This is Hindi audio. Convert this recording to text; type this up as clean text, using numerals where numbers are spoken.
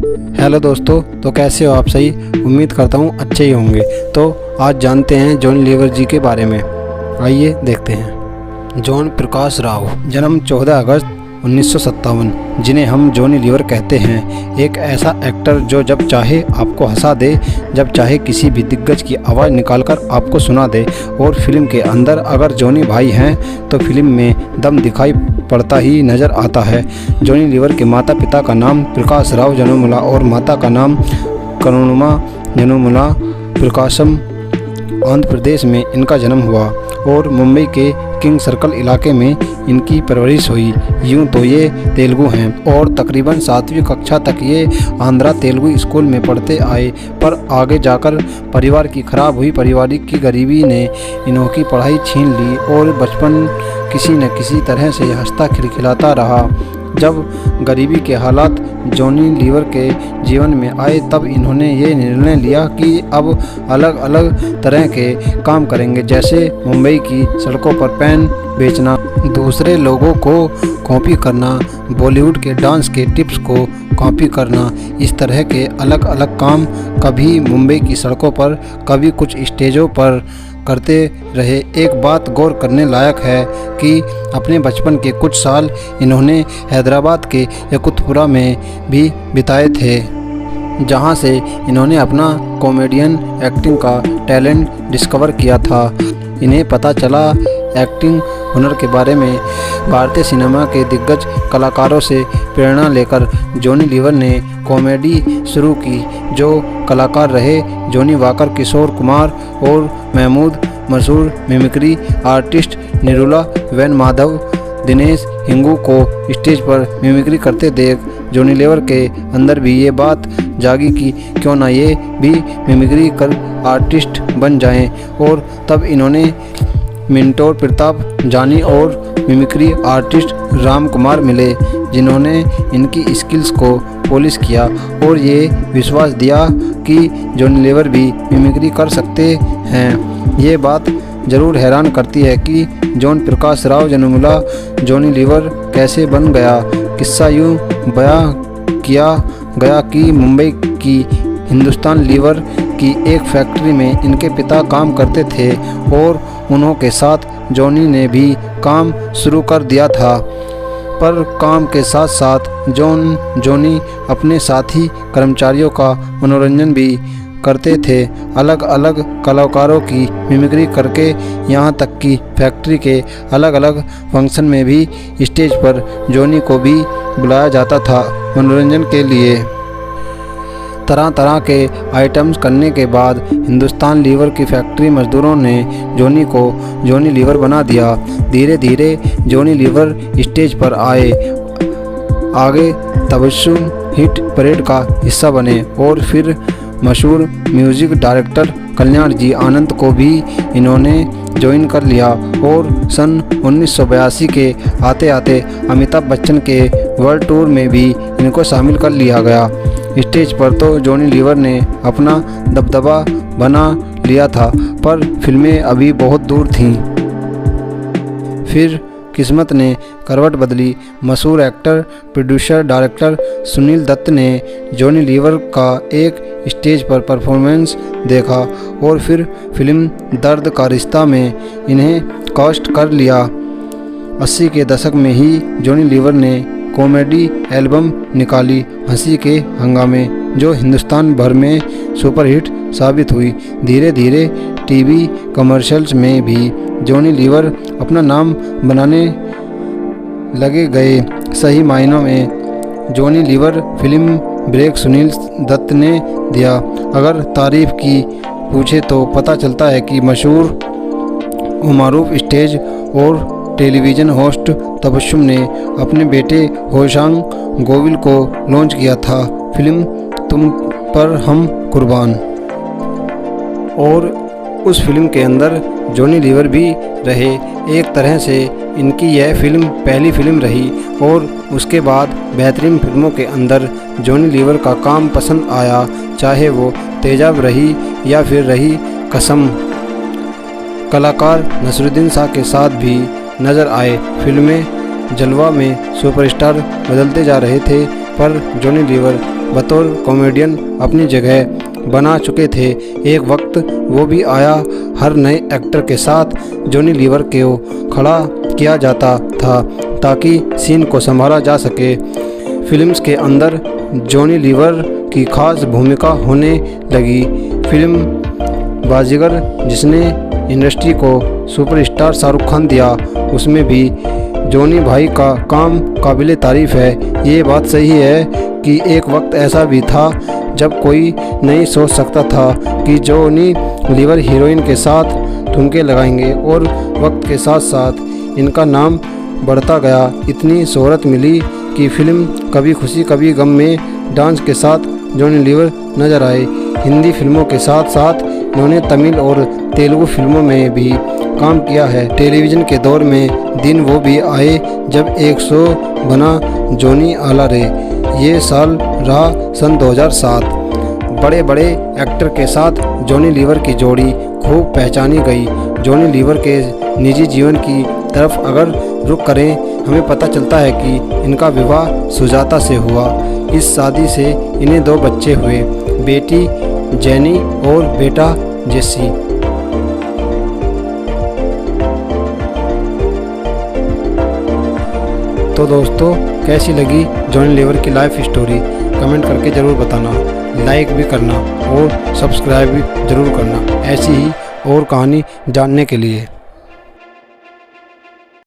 हेलो दोस्तों, तो कैसे हो आप? सही उम्मीद करता हूँ अच्छे ही होंगे। तो आज जानते हैं जॉनी लीवर जी के बारे में। आइए देखते हैं। जॉन प्रकाश राव, जन्म 14 अगस्त 1957, जिन्हें हम जॉनी लीवर कहते हैं। एक ऐसा एक्टर जो जब चाहे आपको हंसा दे, जब चाहे किसी भी दिग्गज की आवाज़ निकालकर आपको सुना दे। और फिल्म के अंदर अगर जॉनी भाई हैं तो फिल्म में दम दिखाई पड़ता ही नज़र आता है। जॉनी लीवर के माता पिता का नाम प्रकाश राव जनुमुला और माता का नाम करुणमा जनुमुला प्रकाशम। आंध्र प्रदेश में इनका जन्म हुआ और मुंबई के किंग सर्कल इलाके में इनकी परवरिश हुई। यूं तो ये तेलुगु हैं और तकरीबन 7वीं कक्षा तक ये आंध्रा तेलुगु स्कूल में पढ़ते आए, पर आगे जाकर परिवार की खराब हुई पारिवारिक की गरीबी ने इनकी पढ़ाई छीन ली और बचपन किसी न किसी तरह से हंसता खिलखिलाता रहा। जब गरीबी के हालात जॉनी लीवर के जीवन में आए तब इन्होंने ये निर्णय लिया कि अब अलग अलग तरह के काम करेंगे, जैसे मुंबई की सड़कों पर पेन बेचना, दूसरे लोगों को कॉपी करना, बॉलीवुड के डांस के टिप्स को कॉपी करना। इस तरह के अलग अलग काम कभी मुंबई की सड़कों पर, कभी कुछ स्टेजों पर करते रहे। एक बात गौर करने लायक है कि अपने बचपन के कुछ साल इन्होंने हैदराबाद के यकुतपुरा में भी बिताए थे, जहां से इन्होंने अपना कॉमेडियन एक्टिंग का टैलेंट डिस्कवर किया था। इन्हें पता चला एक्टिंग हुनर के बारे में भारतीय सिनेमा के दिग्गज कलाकारों से प्रेरणा लेकर जॉनी लीवर ने कॉमेडी शुरू की। जो कलाकार रहे जॉनी वॉकर, किशोर कुमार और महमूद, मशहूर मिमिक्री आर्टिस्ट निरुला वैन माधव, दिनेश हिंगू को स्टेज पर मिमिक्री करते देख जॉनी लीवर के अंदर भी ये बात जागी कि क्यों ना ये भी मिमिक्री कर आर्टिस्ट बन जाएं। और तब इन्होंने मिंटोर प्रताप जानी और मिमिक्री आर्टिस्ट राम कुमार मिले, जिन्होंने इनकी स्किल्स को पॉलिश किया और ये विश्वास दिया कि जॉनी लीवर भी मिमिक्री कर सकते हैं। ये बात ज़रूर हैरान करती है कि John Prakash Rao जनुमुला Johnny liver कैसे बन गया। किस्सा यूँ बयां किया गया कि मुंबई की हिंदुस्तान लीवर की एक फैक्ट्री में इनके पिता काम करते थे और उन्हों के साथ जॉनी ने भी काम शुरू कर दिया था। पर काम के साथ साथ जॉनी अपने साथी कर्मचारियों का मनोरंजन भी करते थे, अलग अलग कलाकारों की मिमिक्री करके। यहाँ तक कि फैक्ट्री के अलग अलग फंक्शन में भी स्टेज पर जॉनी को भी बुलाया जाता था मनोरंजन के लिए। तरह तरह के आइटम्स करने के बाद हिंदुस्तान लीवर की फैक्ट्री मजदूरों ने जॉनी को जॉनी लीवर बना दिया। धीरे धीरे जॉनी लीवर स्टेज पर आए, आगे तबस्सुम हिट परेड का हिस्सा बने और फिर मशहूर म्यूजिक डायरेक्टर कल्याण जी आनंद को भी इन्होंने ज्वाइन कर लिया और सन 1982 के आते आते अमिताभ बच्चन के वर्ल्ड टूर में भी इनको शामिल कर लिया गया। स्टेज पर तो जॉनी लीवर ने अपना दबदबा बना लिया था, पर फिल्में अभी बहुत दूर थीं। फिर किस्मत ने करवट बदली। मशहूर actor, producer, director Sunil Dutt ने जॉनी लीवर का एक स्टेज पर परफॉर्मेंस देखा और फिर फिल्म दर्द का रिश्ता में इन्हें कास्ट कर लिया। 80 के दशक में ही जॉनी लीवर ने कॉमेडी एल्बम निकाली हंसी के हंगामे, जो हिंदुस्तान भर में सुपरहिट साबित हुई। धीरे धीरे टीवी कमर्शियल्स में भी जॉनी लीवर अपना नाम बनाने लगे गए। सही मायनों में जॉनी लीवर फिल्म ब्रेक सुनील दत्त ने दिया। अगर तारीफ की पूछे तो पता चलता है कि मशहूर व मारूफ स्टेज और टेलीविज़न होस्ट तबस्सुम ने अपने बेटे होशांग गोविल को लॉन्च किया था फिल्म तुम पर हम कुर्बान। और उस फिल्म के अंदर जॉनी लीवर भी रहे। एक तरह से इनकी यह फिल्म पहली फिल्म रही और उसके बाद बेहतरीन फिल्मों के अंदर जॉनी लीवर का काम पसंद आया, चाहे वो तेजाब रही या फिर रही कसम। कलाकार नसरुद्दीन शाह के साथ भी नज़र आए। फिल्में जलवा में सुपरस्टार बदलते जा रहे थे, पर जॉनी लीवर बतौर कॉमेडियन अपनी जगह बना चुके थे। एक वक्त वो भी आया, हर नए एक्टर के साथ जॉनी लीवर को खड़ा किया जाता था ताकि सीन को संभाला जा सके। फिल्म्स के अंदर जॉनी लीवर की खास भूमिका होने लगी। फिल्म बाजीगर, जिसने इंडस्ट्री को सुपरस्टार शाहरुख खान दिया, उसमें भी जॉनी भाई का काम काबिले तारीफ़ है। ये बात सही है कि एक वक्त ऐसा भी था जब कोई नहीं सोच सकता था कि जॉनी लीवर हीरोइन के साथ ठुमके लगाएंगे, और वक्त के साथ साथ इनका नाम बढ़ता गया। इतनी शोहरत मिली कि फिल्म कभी खुशी कभी गम में डांस के साथ जॉनी लीवर नजर आए। हिंदी फिल्मों के साथ साथ इन्होंने तमिल और तेलुगु फिल्मों में भी काम किया है। टेलीविज़न के दौर में दिन वो भी आए जब एक शो बना जॉनी आला रे। ये साल रहा सन 2007। बड़े बड़े एक्टर के साथ जॉनी लीवर की जोड़ी खूब पहचानी गई। जॉनी लीवर के निजी जीवन की तरफ अगर रुख करें, हमें पता चलता है कि इनका विवाह सुजाता से हुआ। इस शादी से इन्हें 2 बच्चे हुए, बेटी जेनी और बेटा जेसी। तो दोस्तों, कैसी लगी जॉनी लीवर की लाइफ स्टोरी, कमेंट करके ज़रूर बताना, लाइक भी करना और सब्सक्राइब भी ज़रूर करना ऐसी ही और कहानी जानने के लिए।